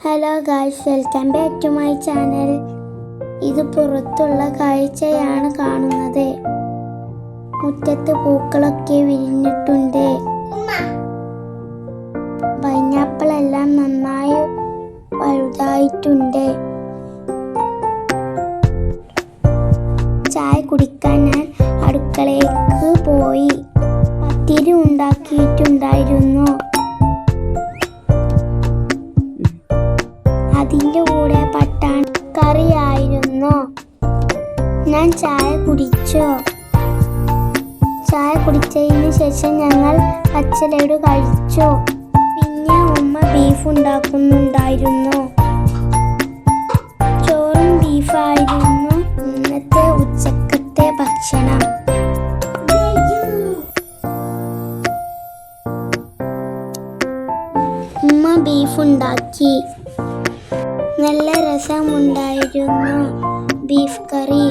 Hello guys, welcome back to my channel. ഇത് പുറത്തുള്ള കാഴ്ചയാണ് കാണുന്നത്. മുറ്റത്ത് പൂക്കളൊക്കെ വിരിഞ്ഞിട്ടുണ്ട്. പൈനാപ്പിൾ എല്ലാം നന്നായി വലുതായിട്ടുണ്ട്. ചായ കുടിക്കാൻ ഞാൻ അടുക്കളയിലേക്ക് പോയി. പത്തിരി ഉണ്ടാക്കിയിട്ടുണ്ടായിരുന്നു. അതിൻ്റെ കൂടെ പട്ടാണി കറിയായിരുന്നു. ഞാൻ ചായ കുടിച്ചു. ചായ കുടിച്ചതിന് ശേഷം ഞങ്ങൾ പച്ചലഡു കഴിച്ചു. പിന്നെ ഉമ്മ ബീഫ് ഉണ്ടാക്കുന്നുണ്ടായിരുന്നു. ചോറും ബീഫായിരുന്നു ഇന്നത്തെ ഉച്ചക്കത്തെ ഭക്ഷണം. ഉമ്മ ബീഫ് ഉണ്ടാക്കി. നല്ല രസമുണ്ടായിരുന്നു ബീഫ് കറി.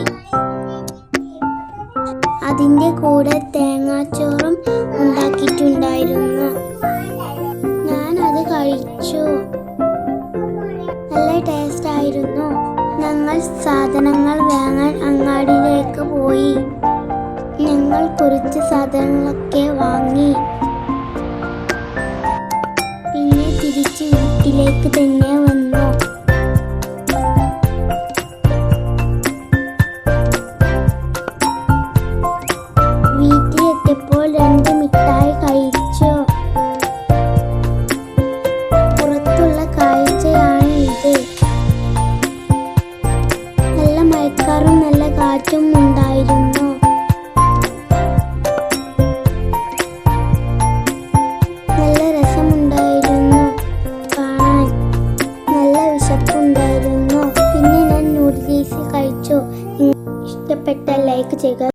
അതിൻ്റെ കൂടെ തേങ്ങാച്ചോറും ഉണ്ടാക്കിയിട്ടുണ്ടായിരുന്നു. ഞാനത് കഴിച്ചു. നല്ല ടേസ്റ്റ് ആയിരുന്നു. ഞങ്ങൾ സാധനങ്ങൾ വാങ്ങാൻ അങ്ങാടിയിലേക്ക് പോയി. ഞങ്ങൾ കുറച്ച് സാധനങ്ങളൊക്കെ വാങ്ങി. പിന്നെ തിരിച്ച് വീട്ടിലേക്ക് തന്നെ വന്നു. വീട്ടിലെത്തിയപ്പോൾ 2 മിഠായി കഴിച്ചു. പുറത്തുള്ള കാഴ്ചയാണ് ഇത്. നല്ല മഴക്കാറും നല്ല കാറ്റും ഉണ്ടായിരുന്നു. നല്ല രസമുണ്ടായിരുന്നു കാണാൻ. നല്ല വിശപ്പുണ്ടായിരുന്നു. പിന്നെ ഞാൻ നൂഡിൽസ് കഴിച്ചു. ഇഷ്ടപ്പെട്ട ലൈക്ക് ചെയ്യുക.